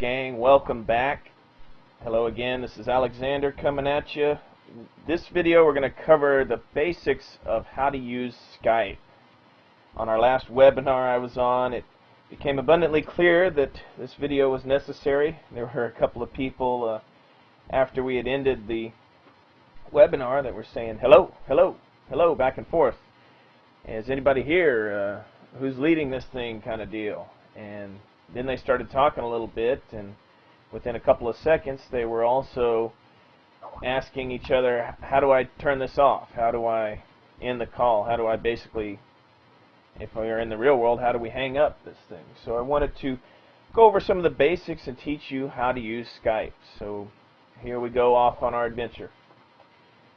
gang? Welcome back. Hello again, this is Alexander coming at you. This video we're going to cover the basics of how to use Skype. On our last webinar I was on, it became abundantly clear that this video was necessary. There were a couple of people after we had ended the webinar that were saying hello, hello, hello, back and forth. Is anybody here? Who's leading this thing kind of deal? And then they started talking a little bit, and within a couple of seconds they were also asking each other, how do I turn this off? How do I end the call? How do I basically, if we are in the real world, how do we hang up this thing? So I wanted to go over some of the basics and teach you how to use Skype. So here we go off on our adventure.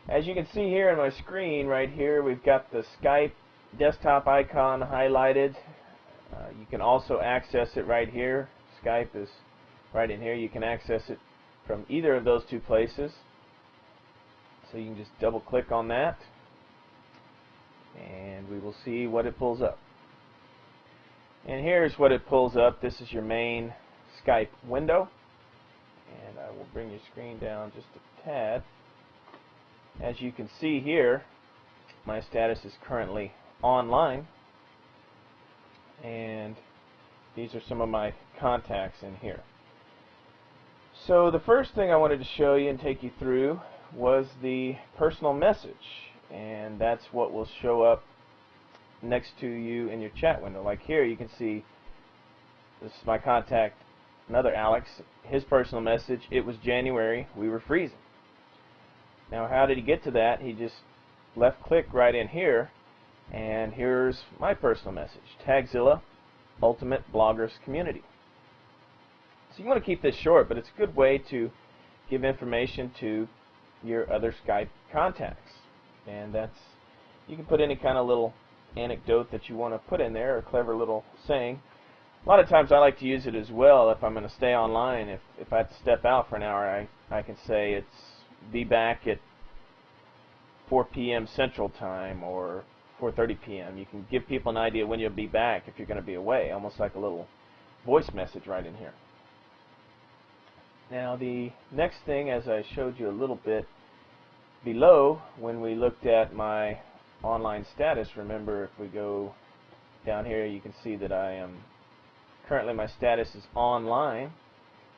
As you can see here on my screen right here, we've got the Skype desktop icon highlighted. You can also access it right here. Skype is right in here. You can access it from either of those two places. So you can just double click on that and we will see what it pulls up. And here's what it pulls up. This is your main Skype window. And I will bring your screen down just a tad. As you can see here, my status is currently online, and these are some of my contacts in here. So the first thing I wanted to show you and take you through was the personal message, and that's what will show up next to you in your chat window. Like here you can see this is my contact, another Alex, his personal message. It was January, we were freezing. Now how did he get to that? He just left click right in here, and here's my personal message. Tagzilla, Ultimate Bloggers Community. So you want to keep this short, but it's a good way to give information to your other Skype contacts. And that's, you can put any kind of little anecdote that you want to put in there, or a clever little saying. A lot of times I like to use it as well if I'm going to stay online. If I have to step out for an hour, I can say it's be back at 4 p.m. Central Time or 4:30 p.m. You can give people an idea when you'll be back if you're going to be away, almost like a little voice message right in here. Now the next thing, as I showed you a little bit below when we looked at my online status, remember if we go down here you can see that I am currently, my status is online.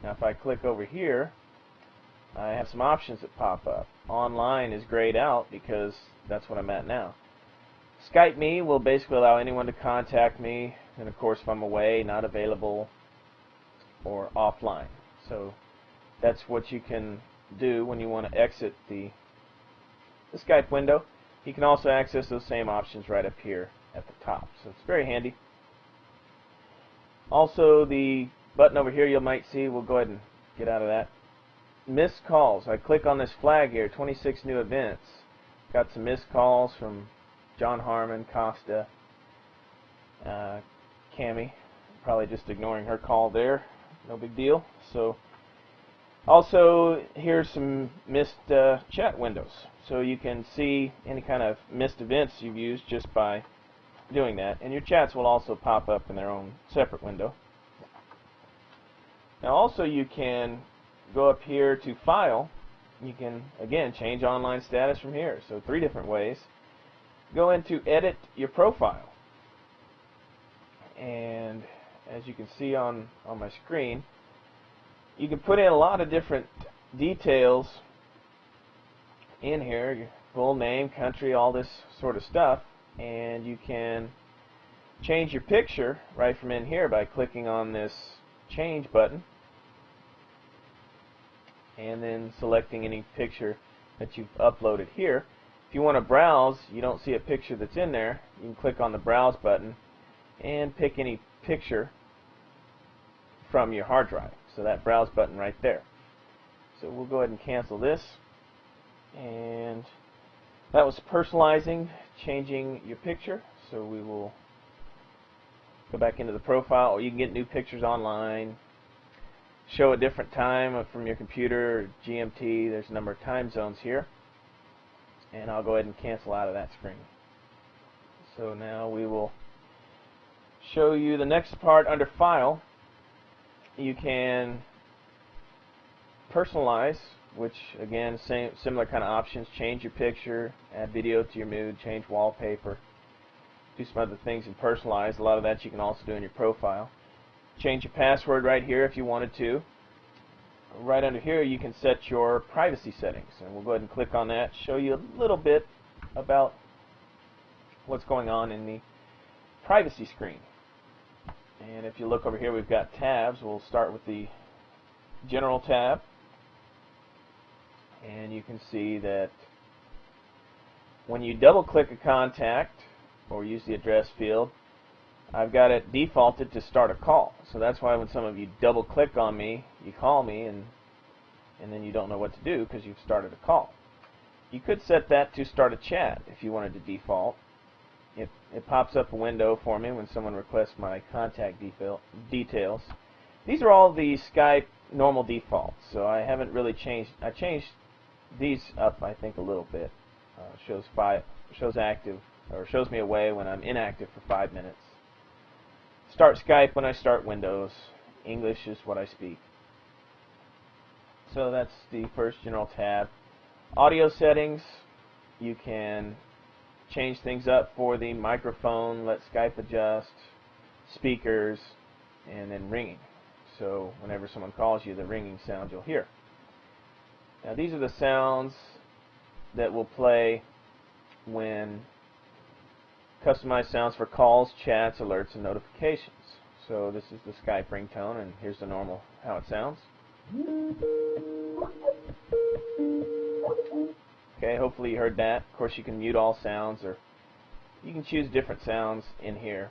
Now if I click over here, I have some options that pop up. Online is grayed out because that's what I'm at now. Skype me will basically allow anyone to contact me, and of course if I'm away, not available, or offline. So that's what you can do when you want to exit the Skype window. You can also access those same options right up here at the top. So it's very handy. Also the button over here you might see, we'll go ahead and get out of that. Missed calls. I click on this flag here, 26 new events. Got some missed calls from John Harmon, Costa, Cami. Probably just ignoring her call there. No big deal. So also here's some missed chat windows. So you can see any kind of missed events you've used just by doing that. And your chats will also pop up in their own separate window. Now also you can go up here to File. You can again change online status from here. So 3 different ways. Go into Edit your profile, and as you can see on my screen, you can put in a lot of different details in here, your full name, country, all this sort of stuff, and you can change your picture right from in here by clicking on this change button and then selecting any picture that you've uploaded here. If you want to browse, you don't see a picture that's in there, you can click on the browse button and pick any picture from your hard drive. So that browse button right there. So we'll go ahead and cancel this. And that was personalizing, changing your picture. So we will go back into the profile, or you can get new pictures online. Show a different time from your computer, GMT. There's a number of time zones here. And I'll go ahead and cancel out of that screen. So now we will show you the next part under File. You can personalize, which again, similar kind of options. Change your picture, add video to your mood, change wallpaper, do some other things and personalize. A lot of that you can also do in your profile. Change your password right here if you wanted to. Right under here you can set your privacy settings, and we'll go ahead and click on that, show you a little bit about what's going on in the privacy screen. And if you look over here, we've got tabs. We'll start with the General tab, and you can see that when you double click a contact or use the address field, I've got it defaulted to start a call. So that's why when some of you double click on me, you call me, and then you don't know what to do because you've started a call. You could set that to start a chat if you wanted to default. It pops up a window for me when someone requests my contact details. These are all the Skype normal defaults, so I haven't really changed. I changed these up, I think, a little bit. Shows active, or shows me away when I'm inactive for 5 minutes. Start Skype when I start Windows. English is what I speak. So that's the first General tab. Audio settings, you can change things up for the microphone, let Skype adjust, speakers, and then ringing. So whenever someone calls you, the ringing sound you'll hear. Now these are the sounds that will play when customized sounds for calls, chats, alerts, and notifications. So this is the Skype ringtone, and here's the normal how it sounds. Okay, hopefully you heard that. Of course, you can mute all sounds, or you can choose different sounds in here.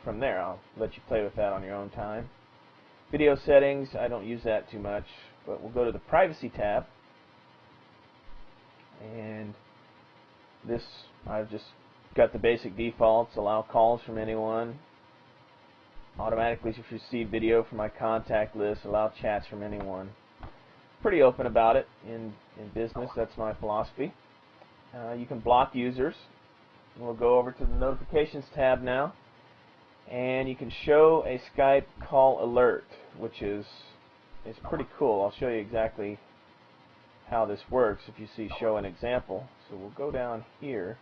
From there, I'll let you play with that on your own time. Video settings, I don't use that too much, but we'll go to the Privacy tab. And this, I've just got the basic defaults. Allow calls from anyone. Automatically receive video from my contact list. Allow chats from anyone. Pretty open about it in business. That's my philosophy. You can block users. We'll go over to the Notifications tab now, and you can show a Skype call alert, which is pretty cool. I'll show you exactly how this works if you see show an example. So we'll go down here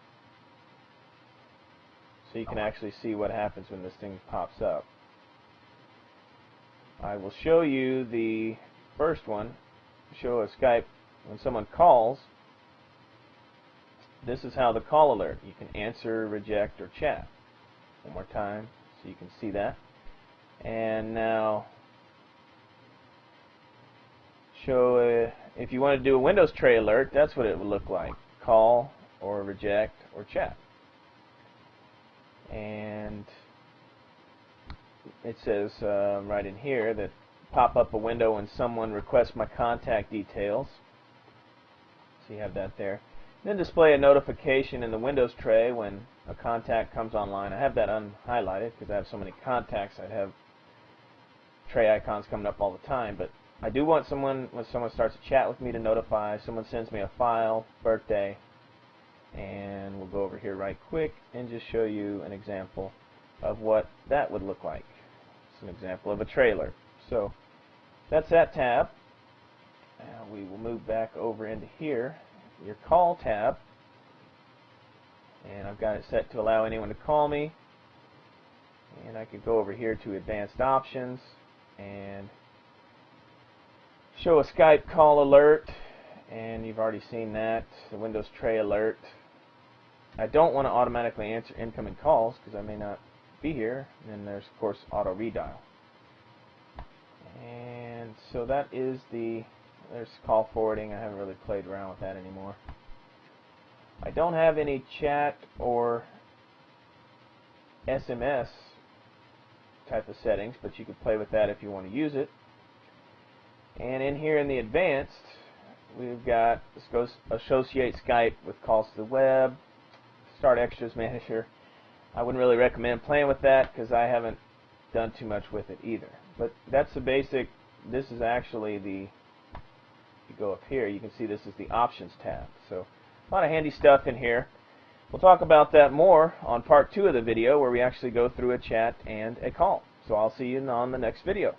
so you can actually see what happens when this thing pops up. I will show you the first one. Show a Skype when someone calls. This is how the call alert. You can answer, reject, or chat. One more time so you can see that. And now show if you want to do a Windows tray alert, that's what it would look like. Call or reject or chat. And it says right in here that pop up a window when someone requests my contact details. So you have that there. Then display a notification in the Windows tray when a contact comes online. I have that unhighlighted because I have so many contacts. I have tray icons coming up all the time. But I do want someone, when someone starts to chat with me, to notify. Someone sends me a file, birthday, and we'll go over here right quick and just show you an example of what that would look like. It's an example of a tray alert. So that's that tab. Now we will move back over into here, your call tab, and I've got it set to allow anyone to call me. And I could go over here to advanced options and show a Skype call alert, and you've already seen that, the Windows tray alert. I don't want to automatically answer incoming calls because I may not be here. And then there's of course auto redial. And so that is there's call forwarding. I haven't really played around with that anymore. I don't have any chat or SMS type of settings, but you could play with that if you want to use it. And in here in the advanced, we've got, this goes associate Skype with calls to the web, start extras manager. I wouldn't really recommend playing with that because I haven't done too much with it either. But that's the basic. This is actually the, if you go up here, you can see this is the options tab. So a lot of handy stuff in here. We'll talk about that more on part 2 of the video, where we actually go through a chat and a call. So I'll see you on the next video.